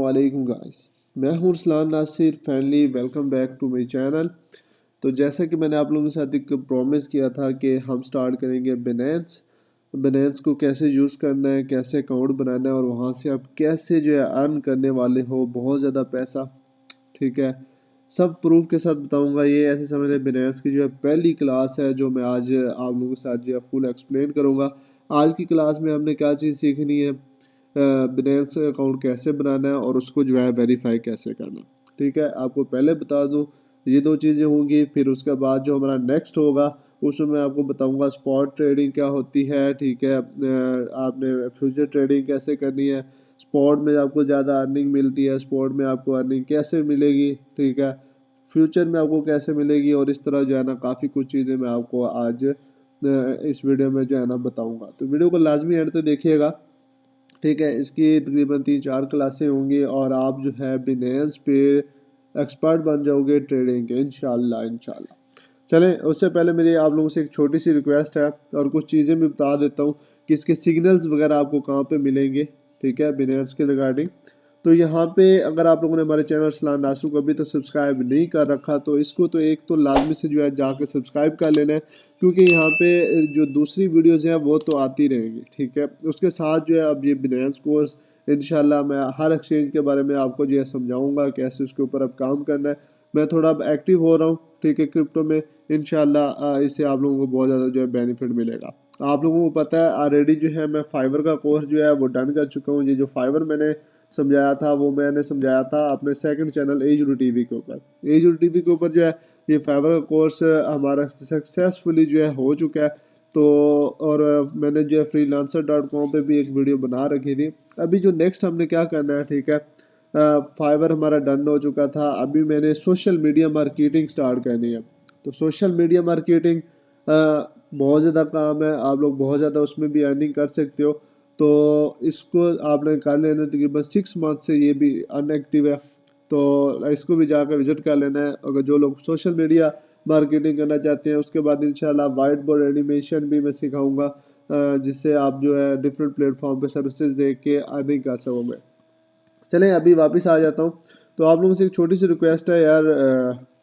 अस्सलामुअलैकुम गाइस, मैं हूं Arsalan Nasir. Finally welcome back to my channel. तो जैसा कि मैंने आप लोगों के साथ एक प्रॉमिस किया था कि हम स्टार्ट करेंगे बिनेंस को कैसे यूज़ करना है, कैसे अकाउंट बनाना है और वहां से आप कैसे जो है अर्न करने वाले हो बहुत ज़्यादा पैसा। ठीक है, सब प्रूफ के साथ बताऊंगा। ये ऐसे समझ लें बिनेंस की जो है पहली क्लास है जो मैं आज आप लोगों के साथ जो है फुल एक्सप्लेन करूंगा। आज की क्लास में हमने क्या चीज़ सीखनी है, बिनेंस अकाउंट कैसे बनाना है और उसको जो है वेरीफाई कैसे करना। ठीक है, आपको पहले बता दूं ये दो चीज़ें होंगी। फिर उसके बाद जो हमारा नेक्स्ट होगा उसमें मैं आपको बताऊंगा स्पॉट ट्रेडिंग क्या होती है। ठीक है, आपने फ्यूचर ट्रेडिंग कैसे करनी है, स्पॉट में आपको ज़्यादा अर्निंग मिलती है, स्पॉट में आपको अर्निंग कैसे मिलेगी, ठीक है, फ्यूचर में आपको कैसे मिलेगी, और इस तरह जो है ना काफ़ी कुछ चीज़ें मैं आपको आज इस वीडियो में जो है ना बताऊंगा। तो वीडियो को लाजमी एंड तक देखिएगा। ठीक है, इसकी तकरीबन 3-4 क्लासें होंगी और आप जो है बिनेंस पे एक्सपर्ट बन जाओगे ट्रेडिंग के इंशाल्लाह। चलें, उससे पहले मेरी आप लोगों से एक छोटी सी रिक्वेस्ट है और कुछ चीज़ें भी बता देता हूँ कि इसके सिग्नल्स वगैरह आपको कहाँ पे मिलेंगे। ठीक है, बिनेंस के रिगार्डिंग। तो यहाँ पे अगर आप लोगों ने हमारे चैनल अरसलान नासिर को अभी तो सब्सक्राइब नहीं कर रखा तो इसको तो एक तो लाजमी से जो है जाके सब्सक्राइब कर लेना है, क्योंकि यहाँ पे जो दूसरी वीडियोज़ हैं वो तो आती रहेंगी। ठीक है, उसके साथ जो है अब ये बिनेंस कोर्स इंशाल्लाह मैं हर एक्सचेंज के बारे में आपको जो है समझाऊंगा कैसे उसके ऊपर अब काम करना है। मैं थोड़ा अब एक्टिव हो रहा हूँ, ठीक है, क्रिप्टो में। इंशाल्लाह इससे आप लोगों को बहुत ज़्यादा जो है बेनिफिट मिलेगा। आप लोगों को पता है ऑलरेडी जो है मैं फाइवर का कोर्स जो है वो डन कर चुका हूँ। ये जो फाइवर मैंने समझाया था वो मैंने समझाया था अपने सेकंड चैनल एजुडू टीवी के ऊपर। एजुडू टीवी के ऊपर जो है ये फाइवर का कोर्स हमारा सक्सेसफुली जो है हो चुका है। तो और मैंने जो है freelancer.com पे भी एक वीडियो बना रखी थी। अभी जो नेक्स्ट हमने क्या करना है, ठीक है, फाइवर हमारा डन हो चुका था। अभी मैंने सोशल मीडिया मार्केटिंग स्टार्ट करनी है। तो सोशल मीडिया मार्केटिंग बहुत ज़्यादा काम है, आप लोग बहुत ज़्यादा उसमें भी अर्निंग कर सकते हो। तो इसको आपने कर लेना, तकरीबन 6 मंथ से ये भी अनएक्टिव है, तो इसको भी जाकर विजिट कर लेना है अगर जो लोग सोशल मीडिया मार्केटिंग करना चाहते हैं। उसके बाद इंशाल्लाह वाइट बोर्ड एनिमेशन भी मैं सिखाऊंगा, जिससे आप जो है डिफरेंट प्लेटफॉर्म पे सर्विसेज दे के अर्निंग कर सकोगे। चलें, अभी वापस आ जाता हूँ। तो आप लोगों से एक छोटी सी रिक्वेस्ट है यार,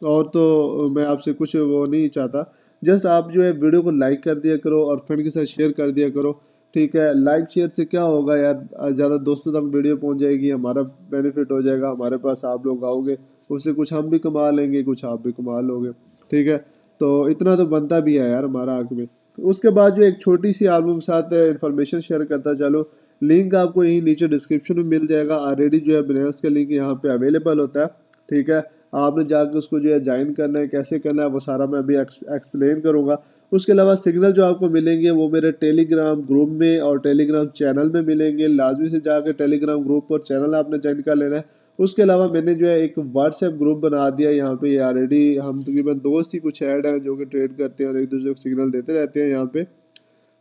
और तो मैं आपसे कुछ वो नहीं चाहता, जस्ट आप जो है वीडियो को लाइक कर दिया करो और फ्रेंड के साथ शेयर कर दिया करो। ठीक है, लाइक शेयर से क्या होगा यार, ज़्यादा दोस्तों तक वीडियो पहुंच जाएगी, हमारा बेनिफिट हो जाएगा, हमारे पास आप लोग आओगे, उससे कुछ हम भी कमा लेंगे, कुछ आप भी कमा लोगे। ठीक है, तो इतना तो बनता भी है यार हमारा हक में। तो उसके बाद जो एक छोटी सी आप लोगों के साथ इन्फॉर्मेशन शेयर करता चलो। लिंक आपको यही नीचे डिस्क्रिप्शन में मिल जाएगा। ऑलरेडी जो है बिनेंस का लिंक यहाँ पे अवेलेबल होता है। ठीक है, आपने जाकर उसको जो है ज्वाइन करना है, कैसे करना है वो सारा मैं अभी एक्सप्लेन करूंगा। उसके अलावा सिग्नल जो आपको मिलेंगे वो मेरे टेलीग्राम ग्रुप में और टेलीग्राम चैनल में मिलेंगे। लाजमी से जाकर टेलीग्राम ग्रुप और चैनल आपने ज्वाइन कर लेना है। उसके अलावा मैंने जो है एक व्हाट्सएप ग्रुप बना दिया यहाँ पे। ऑलरेडी हम तकरीबन दोस्त ही कुछ ऐड हैं जो कि ट्रेड करते हैं और एक दूसरे को सिग्नल देते रहते हैं यहाँ पे।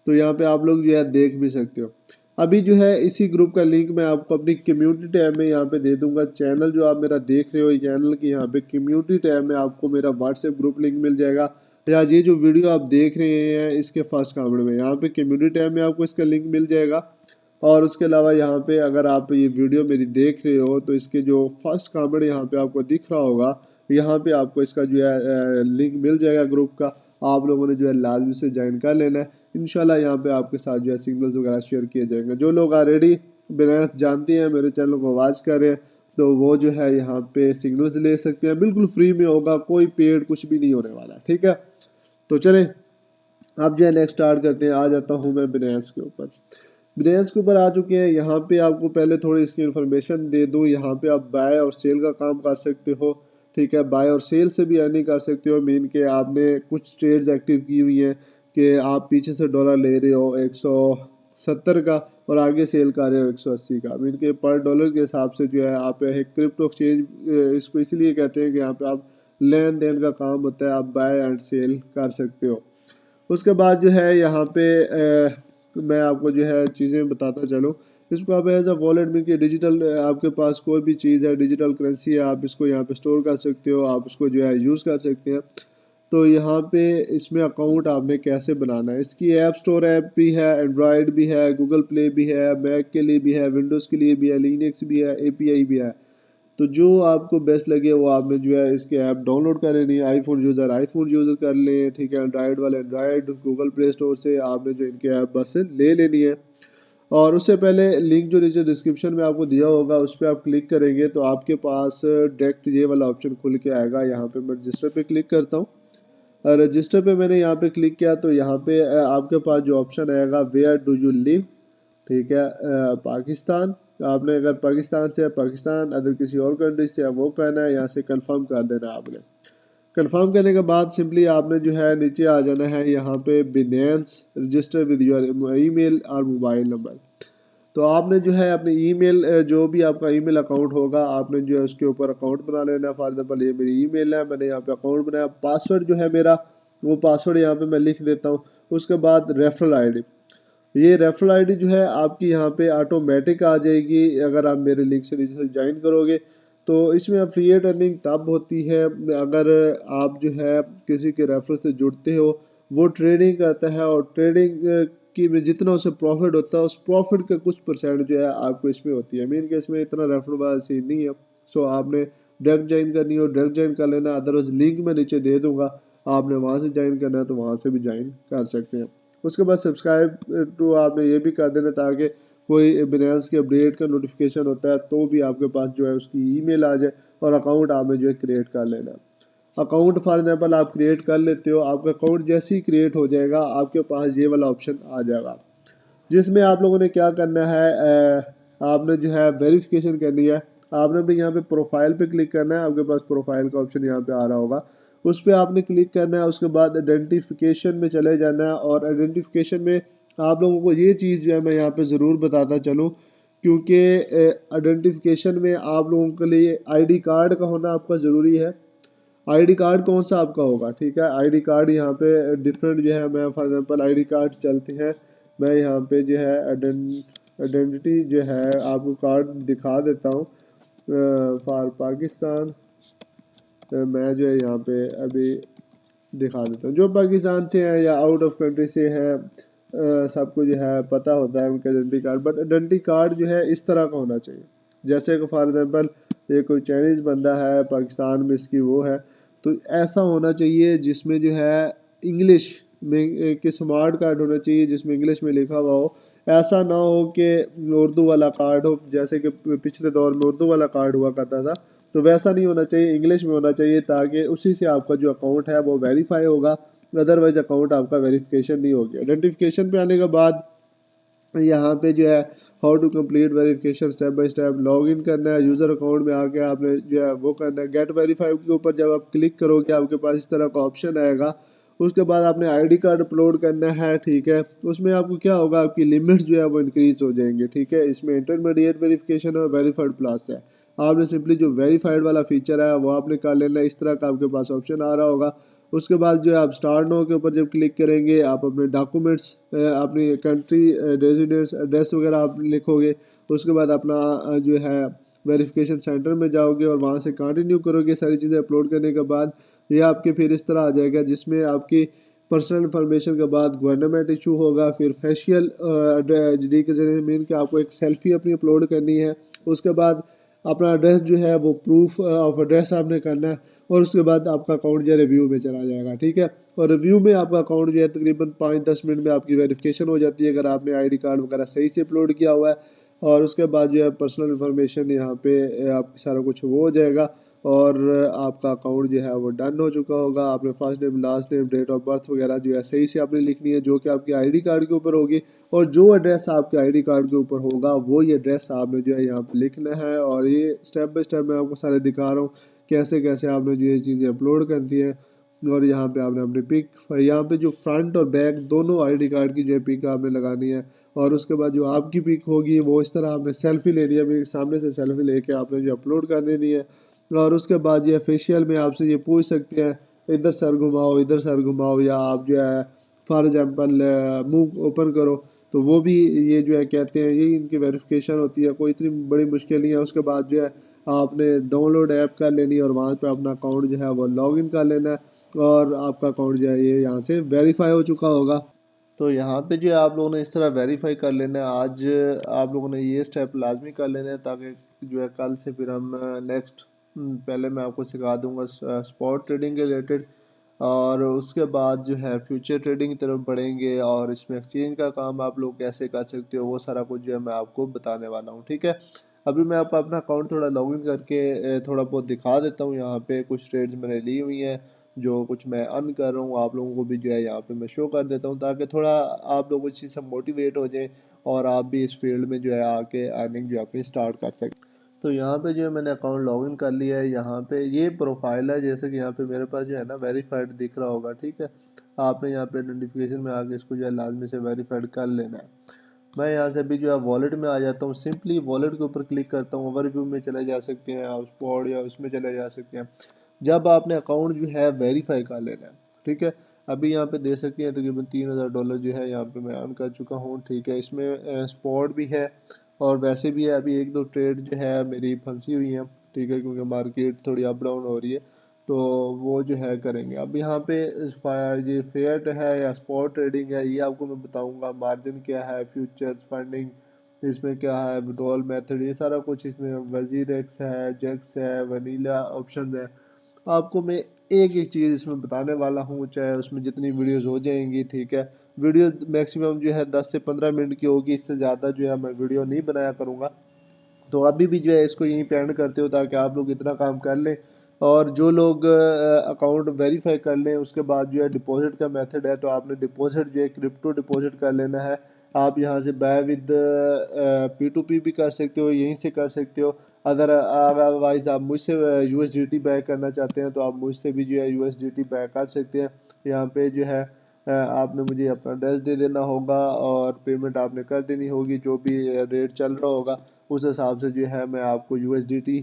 तो यहाँ पे आप लोग जो है देख भी सकते हो। अभी जो है इसी ग्रुप का लिंक मैं आपको अपनी कम्युनिटी टैब में यहाँ पे दे दूंगा। चैनल जो आप मेरा देख रहे हो, चैनल की यहाँ पे कम्युनिटी टैब में आपको मेरा व्हाट्सएप ग्रुप लिंक मिल जाएगा, या ये जो वीडियो आप देख रहे हैं इसके फर्स्ट कमेंट में यहाँ पे कम्युनिटी टैब में आपको इसका लिंक मिल जाएगा। और उसके अलावा यहाँ पे अगर आप ये वीडियो मेरी देख रहे हो तो इसके जो फर्स्ट कमेंट यहाँ पे आपको दिख रहा होगा, यहाँ पे आपको इसका जो है लिंक मिल जाएगा ग्रुप का। आप लोगों ने जो है लाजमी से ज्वाइन कर लेना है। इंशाल्लाह यहाँ पे आपके साथ जो है सिग्नल्स वगैरह शेयर किए जाएंगे। जो लोग ऑलरेडी बिनेंस जानते हैं, मेरे चैनल को वॉच कर रहे हैं, तो वो जो है यहाँ पे सिग्नल्स ले सकते हैं, बिल्कुल फ्री में होगा, कोई पेड कुछ भी नहीं होने वाला। ठीक है, तो चलें अब जो है नेक्स्ट स्टार्ट करते हैं। आ जाता हूँ मैं बिनेंस के ऊपर। बिनेंस के ऊपर आ चुके हैं। यहाँ पे आपको पहले थोड़ी इसकी इन्फॉर्मेशन दे दूँ। यहाँ पे आप बाय और सेल का काम कर सकते हो। ठीक है, बाय और सेल से भी अर्निंग कर सकते हो। मीन के आपने कुछ ट्रेड्स एक्टिव की हुई हैं कि आप पीछे से डॉलर ले रहे हो 170 का और आगे सेल कर रहे हो 180 का। मीन के पर डॉलर के हिसाब से जो है आप एक क्रिप्टो एक्सचेंज, इसको इसलिए कहते हैं कि यहाँ पे आप लेन देन का काम होता है, आप बाय एंड सेल कर सकते हो। उसके बाद जो है यहाँ पे मैं आपको जो है चीज़ें बताता चलूँ। इसको आप एज अ वॉलेट में कि डिजिटल, आपके पास कोई भी चीज़ है, डिजिटल करेंसी है, आप इसको यहाँ पे स्टोर कर सकते हो, आप उसको जो है यूज़ कर सकते हैं। तो यहाँ पे इसमें अकाउंट आपने कैसे बनाना है। इसकी ऐप स्टोर ऐप भी है, एंड्रॉयड भी है, गूगल प्ले भी है, मैक के लिए भी है, विंडोज़ के लिए भी है, लिनक्स भी है, एपीआई भी है। तो जो आपको बेस्ट लगे वो आपने जो है इसके ऐप डाउनलोड कर लेनी है। आईफोन यूज़र कर लें, ठीक है। एंड्रॉयड वाले एंड्रॉयड, गूगल प्ले स्टोर से आपने जो इनके ऐप बस से ले लेनी है। और उससे पहले लिंक जो नीचे डिस्क्रिप्शन में आपको दिया होगा उस पर आप क्लिक करेंगे तो आपके पास डायरेक्ट ये वाला ऑप्शन खुल के आएगा। यहाँ पे मैं रजिस्टर पे क्लिक करता हूँ। रजिस्टर पे मैंने यहाँ पे क्लिक किया तो यहाँ पे आपके पास जो ऑप्शन आएगा वेयर डू यू लिव, ठीक है। पाकिस्तान, आपने अगर पाकिस्तान से पाकिस्तान, अगर किसी और कंट्री से वो करना है, यहाँ से कंफर्म कर देना है आपने। कंफर्म करने के बाद सिंपली आपने जो है नीचे आ जाना है यहाँ पे Binance register with your email और मोबाइल नंबर। तो आपने जो है अपने ईमेल, जो भी आपका ईमेल अकाउंट होगा आपने जो है उसके ऊपर अकाउंट बना लेना है। फॉर एग्जांपल ये मेरी ईमेल है, मैंने यहाँ पे अकाउंट बनाया। पासवर्ड जो है मेरा, वो पासवर्ड यहाँ पे मैं लिख देता हूँ। उसके बाद रेफरल आईडी, ये रेफरल आईडी जो है आपकी यहाँ पे ऑटोमेटिक आ जाएगी अगर आप मेरे लिंक से नीचे ज्वाइन करोगे। तो इसमें एफिलिएट अर्निंग तब होती है अगर आप जो है किसी के रेफरल से जुड़ते हो, वो ट्रेडिंग करता है और ट्रेडिंग की में जितना उसे प्रॉफिट होता है उस प्रॉफिट का कुछ परसेंट जो है आपको इसमें होती है। मीन के इसमें इतना रेफरल वाला सीन नहीं है। सो आपने डायरेक्ट ज्वाइन करनी हो डायरेक्ट ज्वाइन कर लेना, अदरवाइज लिंक मैं नीचे दे दूंगा, आपने वहाँ से ज्वाइन करना है तो वहाँ से भी ज्वाइन कर सकते हैं। उसके बाद सब्सक्राइब टू आपने ये भी कर देना ताकि कोई बिनेंस के अपडेट का नोटिफिकेशन होता है तो भी आपके पास जो है उसकी ईमेल आ जाए। और अकाउंट आपने जो है क्रिएट कर लेना। अकाउंट फॉर एग्जांपल आप क्रिएट कर लेते हो, आपका अकाउंट जैसे ही क्रिएट हो जाएगा आपके पास ये वाला ऑप्शन आ जाएगा जिसमें आप लोगों ने क्या करना है, आपने जो है वेरिफिकेशन करनी है। आपने भी यहाँ पे प्रोफाइल पे क्लिक करना है, आपके पास प्रोफाइल का ऑप्शन यहाँ पे आ रहा होगा, उस पर आपने क्लिक करना है। उसके बाद आइडेंटिफिकेशन में चले जाना है और आइडेंटिफिकेशन में आप लोगों को ये चीज़ जो है मैं यहाँ पे ज़रूर बताता चलूँ, क्योंकि आइडेंटिफिकेशन में आप लोगों के लिए आईडी कार्ड का होना आपका ज़रूरी है। आईडी कार्ड कौन सा आपका होगा, ठीक है। आईडी कार्ड यहाँ पे डिफरेंट जो है, मैं फॉर एग्जांपल आईडी कार्ड चलते हैं, मैं यहाँ पे जो है आइडेंटिटी जो है आपको कार्ड दिखा देता हूँ फॉर पाकिस्तान। मैं जो है यहाँ पे अभी दिखा देता हूँ। जो पाकिस्तान से है या आउट ऑफ कंट्री से है सबको जो है पता होता है उनका identity card, but identity card जो है इस तरह का होना चाहिए। जैसे कि फॉर एग्जांपल ये कोई चाइनीज़ बंदा है पाकिस्तान में, इसकी वो है, तो ऐसा होना चाहिए जिसमें जो है इंग्लिश में के स्मार्ट कार्ड होना चाहिए जिसमें इंग्लिश में लिखा हुआ हो। ऐसा ना हो कि उर्दू वाला कार्ड हो, जैसे कि पिछले दौर में उर्दू वाला कार्ड हुआ करता था, तो वैसा नहीं होना चाहिए, इंग्लिश में होना चाहिए ताकि उसी से आपका जो अकाउंट है वो वेरीफाई होगा। अदरवाइज अकाउंट आपका वेरिफिकेशन नहीं होगा। आइडेंटिफिकेशन पे आने के बाद यहाँ पे जो है how to complete verification step by step log in करना है। यूज़र अकाउंट में आके आपने जो है वो करना है। गेट वेरीफाई के ऊपर जब आप क्लिक करोगे आपके पास इस तरह का ऑप्शन आएगा। उसके बाद आपने आईडी कार्ड अपलोड करना है, ठीक है। उसमें आपको क्या होगा, आपकी लिमिट्स जो है वो इंक्रीज हो जाएंगे, ठीक है। इसमें इंटरमीडिएट वेरिफिकेशन और वेरीफाइड प्लस है। आपने सिंपली जो वेरीफाइड वाला फीचर है वो आपने कर लेना है। इस तरह का आपके पास ऑप्शन आ रहा होगा। उसके बाद जो है आप स्टार्ट नाउ के ऊपर जब क्लिक करेंगे आप अपने डॉक्यूमेंट्स, अपनी कंट्री रेजिडेंस एड्रेस वगैरह आप लिखोगे। उसके बाद अपना जो है वेरिफिकेशन सेंटर में जाओगे और वहाँ से कंटिन्यू करोगे। सारी चीज़ें अपलोड करने के बाद ये आपके फिर इस तरह आ जाएगा जिसमें आपकी पर्सनल इंफॉर्मेशन के बाद गवर्नमेंट इशू होगा, फिर फेशियल मीन कि आपको एक सेल्फी अपनी अपलोड करनी है। उसके बाद अपना एड्रेस जो है वो प्रूफ ऑफ एड्रेस आपने करना है और उसके बाद आपका अकाउंट जो है रिव्यू में चला जाएगा, ठीक है। और रिव्यू में आपका अकाउंट जो है तकरीबन 5-10 मिनट में आपकी वेरिफिकेशन हो जाती है अगर आपने आईडी कार्ड वगैरह सही से अपलोड किया हुआ है। और उसके बाद जो है पर्सनल इंफॉर्मेशन यहाँ पे आपकी सारा कुछ वो हो जाएगा और आपका अकाउंट जो है वो डन हो चुका होगा। आपने first name last name date of birth वगैरह जो है सही से आपने लिखनी है जो कि आपके आईडी कार्ड के ऊपर होगी। और जो एड्रेस आपके आईडी कार्ड के ऊपर होगा वो ये एड्रेस आपने जो है यहाँ पे लिखना है। और ये स्टेप बाय स्टेप मैं आपको सारे दिखा रहा हूँ कैसे कैसे आपने जो ये चीज़ें अपलोड करती है। और यहाँ पे आपने अपनी पिक, यहाँ पे जो फ्रंट और बैक दोनों आईडी कार्ड की जो है पिक आपने लगानी है। और उसके बाद जो आपकी पिक होगी वो इस तरह आपने सेल्फी लेनी है, मेरे सामने से सेल्फी लेके आपने जो अपलोड कर देनी है। और उसके बाद ये फेशियल में आपसे ये पूछ सकते हैं इधर सर घुमाओ इधर सर घुमाओ, या आप जो है फॉर एग्जांपल मुंह ओपन करो, तो वो भी ये जो है कहते हैं, यही इनकी वेरिफिकेशन होती है, कोई इतनी बड़ी मुश्किल नहीं है। उसके बाद जो है आपने डाउनलोड ऐप कर लेनी है और वहाँ पे अपना अकाउंट जो है वो लॉगिन कर लेना है। और आपका अकाउंट जो है ये यहाँ से वेरीफाई हो चुका होगा। तो यहाँ पे जो है आप लोगों ने इस तरह वेरीफाई कर लेना है। आज आप लोगों ने ये स्टेप लाजमी कर लेना है ताकि जो है कल से फिर हम नेक्स्ट पहले मैं आपको सिखा दूंगा स्पॉट ट्रेडिंग के रिलेटेड, और उसके बाद जो है फ्यूचर ट्रेडिंग की तरफ बढ़ेंगे और इसमें एक्सचेंज का काम आप लोग कैसे कर सकते हो वो सारा कुछ जो है मैं आपको बताने वाला हूँ। ठीक है, अभी मैं आपको अपना अकाउंट थोड़ा लॉगिन करके थोड़ा बहुत दिखा देता हूँ। यहाँ पे कुछ ट्रेड्स मैंने ली हुई हैं, जो कुछ मैं अर्न कर रहा हूँ आप लोगों को भी जो है यहाँ पे मैं शो कर देता हूँ, ताकि थोड़ा आप लोग इस चीज़ से मोटिवेट हो जाएं और आप भी इस फील्ड में जो है आके अर्निंग जो है अपनी स्टार्ट कर सकें। तो यहाँ पे जो है मैंने अकाउंट लॉगिन कर लिया है। यहाँ पे ये प्रोफाइल है, जैसे कि यहाँ पे मेरे पास जो है ना वेरीफाइड दिख रहा होगा। ठीक है, आपने यहाँ पे नोटिफिकेशन में आके इसको जो है लाजमी से वेरीफाइड कर लेना है। मैं यहाँ से अभी जो है वॉलेट में आ जाता हूँ, सिंपली वॉलेट के ऊपर क्लिक करता हूँ, ओवरव्यू में चले जा सकते हैं आप, स्पॉट या उसमें चले जा सकते हैं। जब आपने अकाउंट जो है वेरीफाई कर लेना है, ठीक है, अभी यहाँ पे दे सकते हैं तकरीबन $3000 जो है यहाँ पे मैं अर्न कर चुका हूँ। ठीक है, इसमें स्पॉट भी है और वैसे भी है। अभी एक दो ट्रेड जो है मेरी फंसी हुई है, ठीक है, क्योंकि मार्केट थोड़ी अप डाउन हो रही है, तो वो जो है करेंगे। अब यहाँ पे ये फेयर है या स्पॉट ट्रेडिंग है ये आपको मैं बताऊंगा। मार्जिन क्या है, फ्यूचर्स फंडिंग इसमें क्या है, विड्रॉल मेथड, ये सारा कुछ इसमें वजीर एक्स है, जेक्स है, वनीला ऑप्शन है। आपको मैं एक एक चीज़ इसमें बताने वाला हूँ, चाहे उसमें जितनी वीडियोस हो जाएंगी। ठीक है, वीडियो मैक्सिमम जो है 10 से 15 मिनट की होगी, इससे ज़्यादा जो है मैं वीडियो नहीं बनाया करूँगा। तो अभी भी जो है इसको यहीं पे एंड करते हो ताकि आप लोग इतना काम कर लें, और जो लोग अकाउंट वेरीफाई कर लें उसके बाद जो है डिपॉजिट का मेथड है, तो आपने डिपॉजिट जो है क्रिप्टो डिपॉजिट कर लेना है। आप यहाँ से बाय विद P2P भी कर सकते हो, यहीं से कर सकते हो। अदरवाइज आप मुझसे USDT बाय करना चाहते हैं तो आप मुझसे भी जो है USDT बाय कर सकते हैं। यहाँ पे जो है आपने मुझे अपना एड्रेस दे देना होगा और पेमेंट आपने कर देनी होगी, जो भी रेट चल रहा होगा उस हिसाब से जो है मैं आपको USDT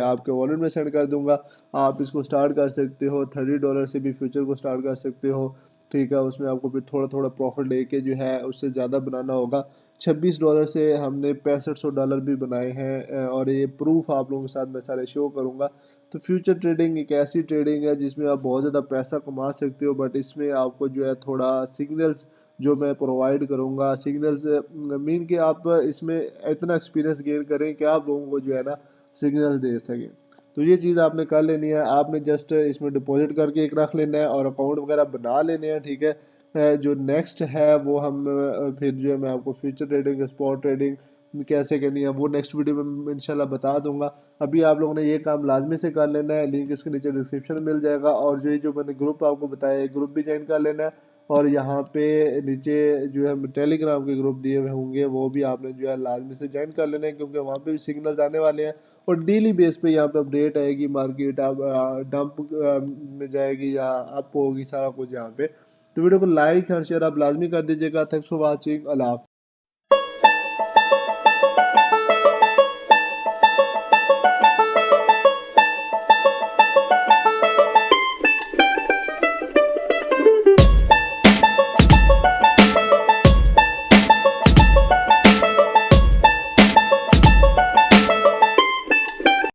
आपके वॉलेट में सेंड कर दूंगा। आप इसको स्टार्ट कर सकते हो, $30 से भी फ्यूचर को स्टार्ट कर सकते हो। ठीक है, उसमें आपको फिर थोड़ा थोड़ा प्रॉफिट लेके जो है उससे ज़्यादा बनाना होगा। $26 से हमने $6500 भी बनाए हैं, और ये प्रूफ आप लोगों के साथ मैं सारे शो करूंगा। तो फ्यूचर ट्रेडिंग एक ऐसी ट्रेडिंग है जिसमें आप बहुत ज़्यादा पैसा कमा सकते हो, बट इसमें आपको जो है थोड़ा सिग्नल्स जो मैं प्रोवाइड करूंगा, सिग्नल्स मीन कि आप इसमें इतना एक्सपीरियंस गेन करें कि आप लोगों को जो है ना सिग्नल दे सकें। तो ये चीज़ आपने कर लेनी है, आपने जस्ट इसमें डिपॉजिट करके एक रख लेना है और अकाउंट वगैरह बना लेने हैं। ठीक है, जो नेक्स्ट है वो हम फिर जो है मैं आपको फ्यूचर ट्रेडिंग स्पॉट ट्रेडिंग कैसे करनी है वो नेक्स्ट वीडियो में इंशाल्लाह बता दूंगा। अभी आप लोगों ने ये काम लाजमी से कर लेना है, लिंक इसके नीचे डिस्क्रिप्शन में मिल जाएगा, और जो मैंने ग्रुप आपको बताया ग्रुप भी ज्वाइन कर लेना है। और यहाँ पे नीचे जो है टेलीग्राम के ग्रुप दिए हुए होंगे वो भी आपने जो है लाजमी से ज्वाइन कर लेना है, क्योंकि वहाँ पे भी सिग्नल्स आने वाले हैं और डेली बेस पे यहाँ पे अपडेट आएगी, मार्केट अब डंप में जाएगी या अप होगी, सारा कुछ यहाँ पे। तो वीडियो को लाइक और शेयर आप लाजमी कर दीजिएगा। Thanks for watching. अल्लाह हाफ़िज़।